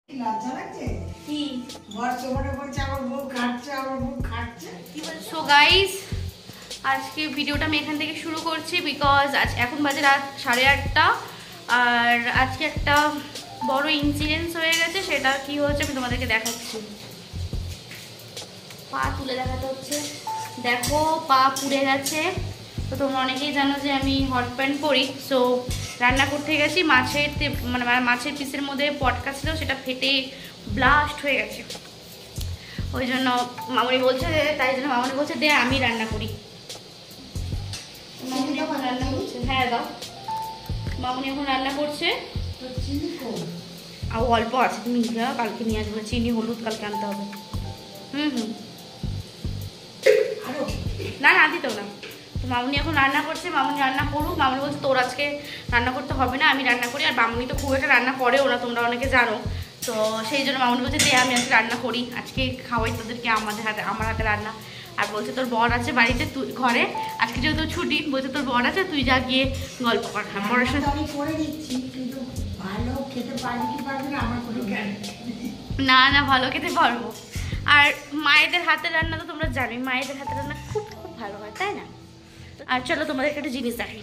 লজ্জা লাগছে কি বর্ষবরে বলছে আমার বউ খাচ্ছে আমার বউ খাচ্ছে কি বলছো গাইস আজকে ভিডিওটা আমি এখান থেকে শুরু করছি বিকজ আজ এখন বাজে রাত 8:30 আর আজকে একটা বড় ইনসিডেন্স হয়ে গেছে সেটা কি হচ্ছে আমি তোমাদেরকে দেখাচ্ছি পা তুলে দেখাতে হচ্ছে দেখো পা পুড়ে গেছে তো তোমরা অনেকেই জানো যে আমি হট প্যান্ট পরি সো রান্না করতে গেছি মাছের পিসের মধ্যে পটকা ছিল সেটা ফেটে ব্লাস্ট হয়ে গেছে ওই জন্য মামুনি বলছে তাই জন্য মামুনি বলছে দে আমি রান্না করি মামুনি এখন রান্না করছে হ্যাঁ দাও মামুনি এখন রান্না করছে আর অল্প আছে তুমি কালকে নিয়ে আসবে চিনি হলুদ কালকে আনতে হবে না না দিতেও না তো মামুনি এখন রান্না করছে মামুনি রান্না করুক মামুনি বলছে তোর আজকে রান্না করতে হবে না আমি রান্না করি আর মামুনি তো খুব একটা রান্না করেও না তোমরা অনেকে জানো তো সেই জন্য মামুনি বলছে দে আমি আজকে রান্না করি আজকে খাওয়াই তোদেরকে আমার হাতে রান্না আর বলছে তোর বর আছে বাড়িতে তুই ঘরে আজকে যেহেতু ছুটি বলছে তোর বর আছে তুই যা গিয়ে গল্প কর বরের সাথে আমি করে দিচ্ছি কিন্তু ভালো খেতে পারবি কি পারবি না আমার কোনো গ্যারান্টি না না ভালো খেতে পারবো আর মায়েদের হাতের রান্না তো তোমরা জানোই মায়েদের হাতের রান্না খুব খুব ভালো হয় তাই না আর চলো তোমাদেরকে একটা জিনিস দেখাই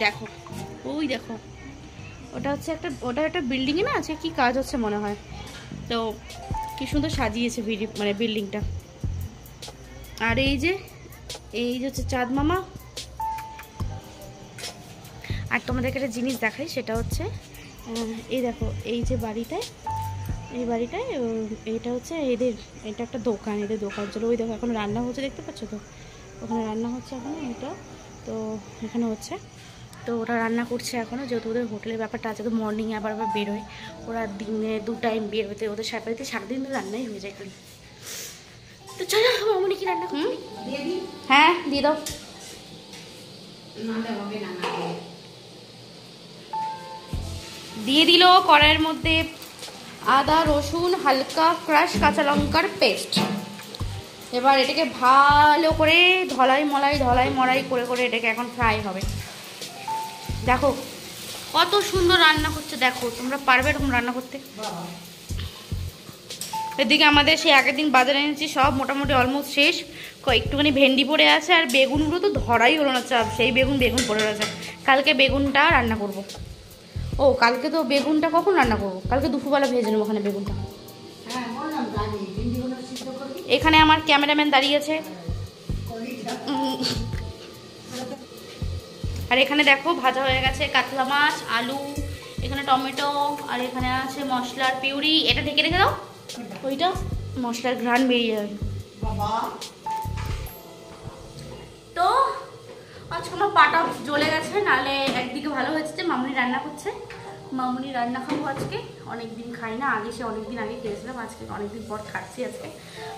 দেখো ওই দেখো ওটা একটা বিল্ডিংয়ে না আছে কি কাজ হচ্ছে মনে হয় তো কি সুন্দর সাজিয়েছে বিল্ডিংটা আর এই যে হচ্ছে চাঁদ মামা আর তোমাদেরকে একটা জিনিস দেখাই সেটা হচ্ছে এই দেখো এই যে বাড়িটায় এটা হচ্ছে এটা একটা দোকান এদের দোকান চলো ওই দেখো এখন রান্না হচ্ছে দেখতে পাচ্ছ তো ওখানে রান্না হচ্ছে এখন এটা তো এখানে হচ্ছে তো ওরা রান্না করছে এখনও যেহেতু ওদের হোটেলের ব্যাপারটা আছে তো মর্নিংয়ে আবার বেরোয় ওরা দিনে 2 টাইম বের হতে ওদের সারাদিন সারাদিন তো রান্নাই হয়ে যায় খালি তো চলো মামুনি কি রান্না করছি হ্যাঁ দিয়ে দাও দিয়ে দিল কড়াইয়ের মধ্যে আদা রসুন হালকা ক্রাশ কাঁচা লঙ্কার পেস্ট এবার এটাকে ভালো করে ধলাই মলাই করে এটাকে এখন ফ্রাই হবে দেখো কত সুন্দর রান্না করছে দেখো তোমরা পারবে এরকম রান্না করতে এদিকে আমাদের সেই আগের দিন বাজারে এনেছি সব মোটামুটি অলমোস্ট শেষ একটুখানি ভেন্ডি পড়ে আছে আর বেগুনগুলো তো ধরাই হলো না চাপ সেই বেগুন পড়ে রয়েছে কালকে বেগুনটা রান্না করব ও কালকে তো বেগুনটা কখন রান্না করবো কালকে দুপুরবেলা ভেজে নেবো ওখানে বেগুনটা এখানে আমার ক্যামেরাম্যান দাঁড়িয়ে আছে আর এখানে দেখো ভাজা হয়ে গেছে কাতলা মাছ আলু এখানে টমেটো আর এখানে আছে মশলার পিউরি এটা ঢেকে রেখে দাও ওইটা মশলার ঘ্রাণ বেরিয়ে যাবে তো আজকে আমার পাটা জ্বলে গেছে নাহলে একদিকে ভালো হয়েছে যে মামুনি রান্না করছে মামুনি রান্না খাবো আজকে অনেকদিন খাই না আগে সে অনেকদিন আগে খেয়েছিলাম আজকে অনেকদিন পর খাচ্ছি আজকে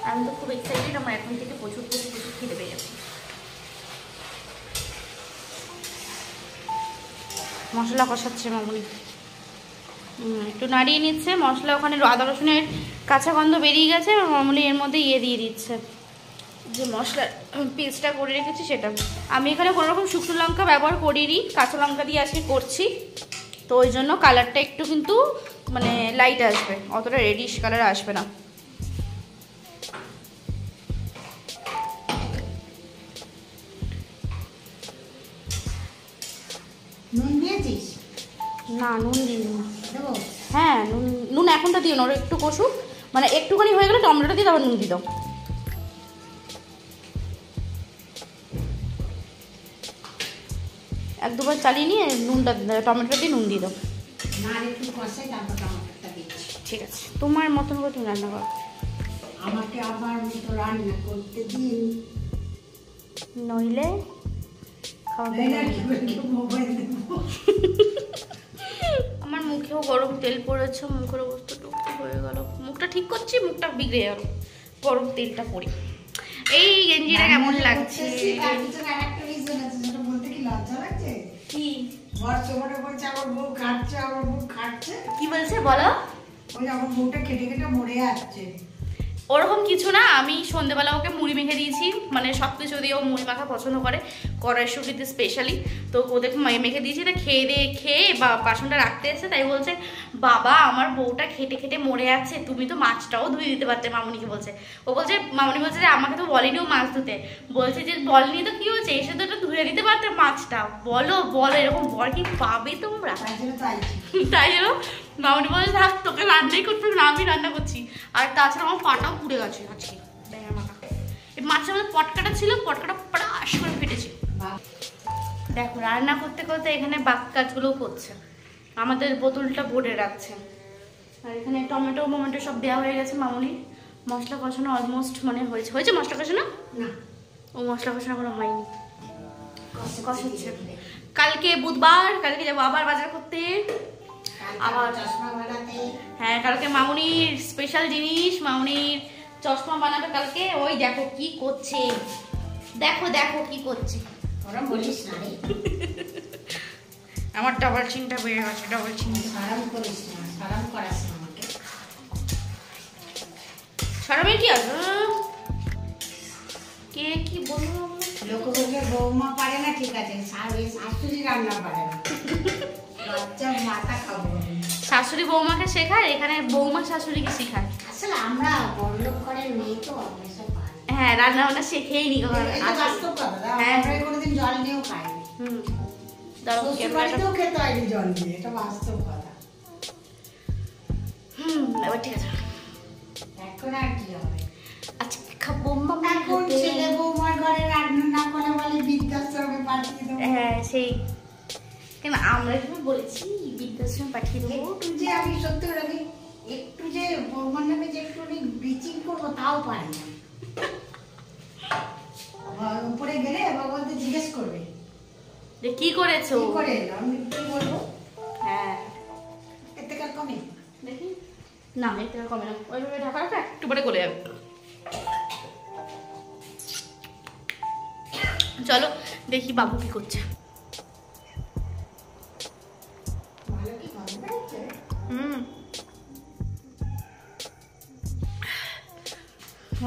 আমি তো খুব এক্সাইটেড আমার এখন থেকে প্রচুর খেতে পেয়ে যাচ্ছি মশলা কষাচ্ছে মামুনি একটু নাড়িয়ে নিচ্ছে মশলা ওখানে আদা রসুনের কাঁচা গন্ধ বেরিয়ে গেছে মামুনি এর মধ্যে দিয়ে দিচ্ছে যে মশলার পেস্টটা করে রেখেছি সেটা আমি এখানে কোনো রকম শুকনো লঙ্কা ব্যবহার করিনি কাঁচা লঙ্কা দিয়ে আজকে করছি তো ওই জন্য কালারটা একটু কিন্তু লাইট আসবে অতটা রেডিশ কালার আসবে না নুন দিয়েছিস না নুন দিই হ্যাঁ নুন এখনটা দিও না ওরা একটু কষুক একটুখানি হয়ে গেলে টমেটো দিয়ে তারপর নুন দিয়ে দাও এক দুবার চালিয়ে নিয়ে নুনটা টমেটোটা দিয়ে নুন দিয়ে দাও ঠিক আছে তোমার মতন করে তুমি রান্না করো আমাকে আবার মতো রান্না করতে দিন নইলে আমার মুখেও গরম তেল পড়েছে মুখের অবস্থা টুকটুক হয়ে গেল মুখটা ঠিক করছি মুখটা বিগড়ে গেল গরম তেলটা পড়ি এই গেঞ্জিটা কেমন লাগছে কি আমার বউ খাচ্ছে কি বলছে বলো ওই আমার বউটা কেটে কেটে মরে যাচ্ছে ওরকম কিছু না, আমি সন্ধ্যেবেলা ওকে মুড়ি মেখে দিয়েছি, মানে সব কিছু দিয়ে ও মুড়ি মাখা পছন্দ করে, কড়াইশুঁটিতে স্পেশালি। তো ওদের মেখে দিয়েছি, তা খেয়ে বা বাসনটা রাখতে এসে তাই বলছে বাবা আমার বউটা খেটে খেটে মরে যাচ্ছে, তুমি তো মাছটাও ধুয়ে দিতে পারতে। মামুনিকে বলছে, ও বলছে, মামুনি বলছে যে আমাকে তো বলেনিও মাছ ধুতে, বলছে যে বলনি তো কি হয়েছে, এসে তো একটু ধুয়ে দিতে পারতে মাছটা, বলো এরকম বর কি পাবে তোমরা? তাই জন্য মামুনি বলছে থাক তোকে রান্নাই করতে হবে না, আমি রান্না করছি। আর তাছাড়া আমার পাটাও পুড়ে গেছে আজকে, এই মাছের মধ্যে পটকাটা ছিল, পটকাটা প্রাশ করে ফেটেছে। দেখো রান্না করতে করতে এখানে বাকি কাজগুলোও করছে, আমাদের বোতলটা ভরে রাখছে। আর এখানে টমেটো মোমেটো সব দেওয়া হয়ে গেছে মামুনি। মশলা কষানো অলমোস্ট মানে হয়েছে মশলা কষানো না, ও মশলা কষানো এখনো হয়নি, কষাচ্ছে। কালকে বুধবার, কালকে যাবো আবার বাজার করতে, আবার চশমা বানাতে। হ্যাঁ কালকে মামুনির স্পেশাল জিনিস, মামুনির চশমা বানাবে কালকে। ওই দেখো কি করছে, দেখো কি করছে। ওরা বলিস না রে, আমার ডাবল চিনটা বেড়ে গেছে, ডাবল চিন। সারাম করিস না, সারাম করাস না আমাকে। সারামে কি আছে? কে কি বলবো, লোক বলবে বৌমা পারে না, ঠিক আছে, শাশুড়ি রান্না পারে না, বাচ্চা মাথা খাবো। শাশুড়ি বৌমাকে শেখায়, এখানে বৌমা শাশুড়িকে শেখায়। আসলে আমরা বড়লোক করে মেয়ে তো এসব পারি। হ্যাঁ রান্না বান্না শেখেই নি। বাস্তব কথা, আমরা কোনোদিন জল নিয়েও খাইনি। শ্বশুরবাড়িতেও খেতে হয়নি জল দিয়ে, এটা বাস্তব কথা। এবার ঠিক আছে, এখন আর কি হবে? আজকে খাবো মামা, এখন ছেলে বৌমার ঘরে রান্না না করে বলে বৃদ্ধাশ্রমে পাঠিয়ে দেবো। হ্যাঁ সেই কেন আমরা কি বলেছি বৃদ্ধাশ্রমে পাঠিয়ে দেবো? একটু যে আমি সত্যি আমি একটু যে বৌমার নামে যে একটু ব্লিচিং করবো তাও পারি না। উপরে গেলে বলতে জিজ্ঞেস করবে যে কি করেছো, কি করে এলো, আমি কি বলবো? হ্যাঁ এতে কার কমে দেখি না, এতে কমে না, ওইভাবে ঢাকা রাখা একটু পরে গলে যাবে। চলো দেখি বাবু কি করছে। ভালো কি গন্ধ হচ্ছে?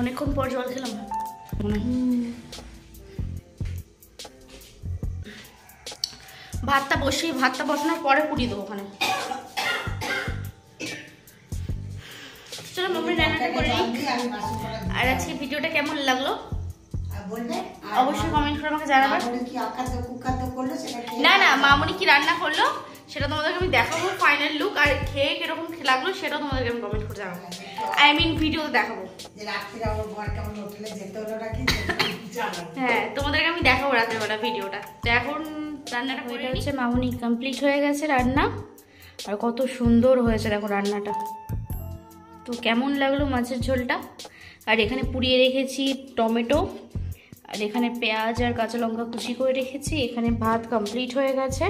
অনেকক্ষণ পর জল খেলাম। ভাতটা বসানোর পরে পুড়িয়ে দেবো ওখানে। চলো মাম্মি রান্নাটা করে নিই। আর আজকে ভিডিওটা কেমন লাগলো অবশ্যই কমেন্ট করে আমাকে জানাবে। না মামুনি কি রান্না করলো সেটা তোমাদেরকে আমি দেখাবো, ফাইনাল লুক, আর খেয়ে কিরকম লাগলো সেটাও তোমাদেরকে আমি কমেন্ট করে জানাবো, আই মিন ভিডিওতে দেখাবো। হ্যাঁ তোমাদেরকে আমি দেখাবো রাতের বেলা ভিডিওটা। তো এখন রান্নাটা করে হচ্ছে মামুনি কমপ্লিট হয়ে গেছে রান্না, আর কত সুন্দর হয়েছে দেখো রান্নাটা। তো কেমন লাগলো মাছের ঝোলটা। আর এখানে পুড়িয়ে রেখেছি টমেটো, আর এখানে পেঁয়াজ আর কাঁচা লঙ্কা কুচি করে রেখেছি। এখানে ভাত কমপ্লিট হয়ে গেছে,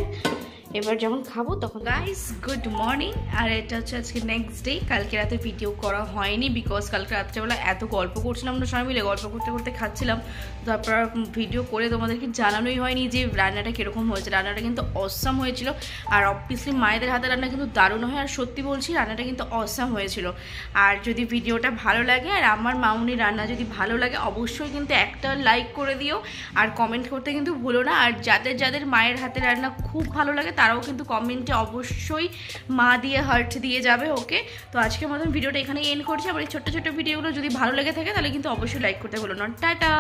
এবার যখন খাবো তখন। গাইস গুড মর্নিং, আর এটা হচ্ছে আজকে নেক্সট ডে। কালকে রাতে ভিডিও করা হয়নি বিকজ কালকে রাত্রেবেলা এত গল্প করছিলাম, আমরা সবাই মিলে গল্প করতে করতে খাচ্ছিলাম, তারপর ভিডিও করে তোমাদেরকে জানানোই হয়নি যে রান্নাটা কীরকম হয়েছে। রান্নাটা কিন্তু অসাম হয়েছিল, আর অবভিয়াসলি মায়েদের হাতে রান্না কিন্তু দারুণ হয়, আর সত্যি বলছি রান্নাটা কিন্তু অসাম হয়েছিল। আর যদি ভিডিওটা ভালো লাগে আর আমার মামুনির রান্না যদি ভালো লাগে অবশ্যই কিন্তু একটা লাইক করে দিও, আর কমেন্ট করতে কিন্তু ভুলো না। আর যাদের মায়ের হাতে রান্না খুব ভালো লাগে তারাও কিন্তু কমেন্টে অবশ্যই মা দিয়ে হার্ট দিয়ে যাবে। ওকে, তো আজকের মতন ভিডিওটা এখানে এন্ড করছি। আবার এই ছোট্ট ছোট্ট ভিডিওগুলো যদি ভালো লেগে থাকে তাহলে কিন্তু অবশ্যই লাইক করতে ভুলো না। টাটা।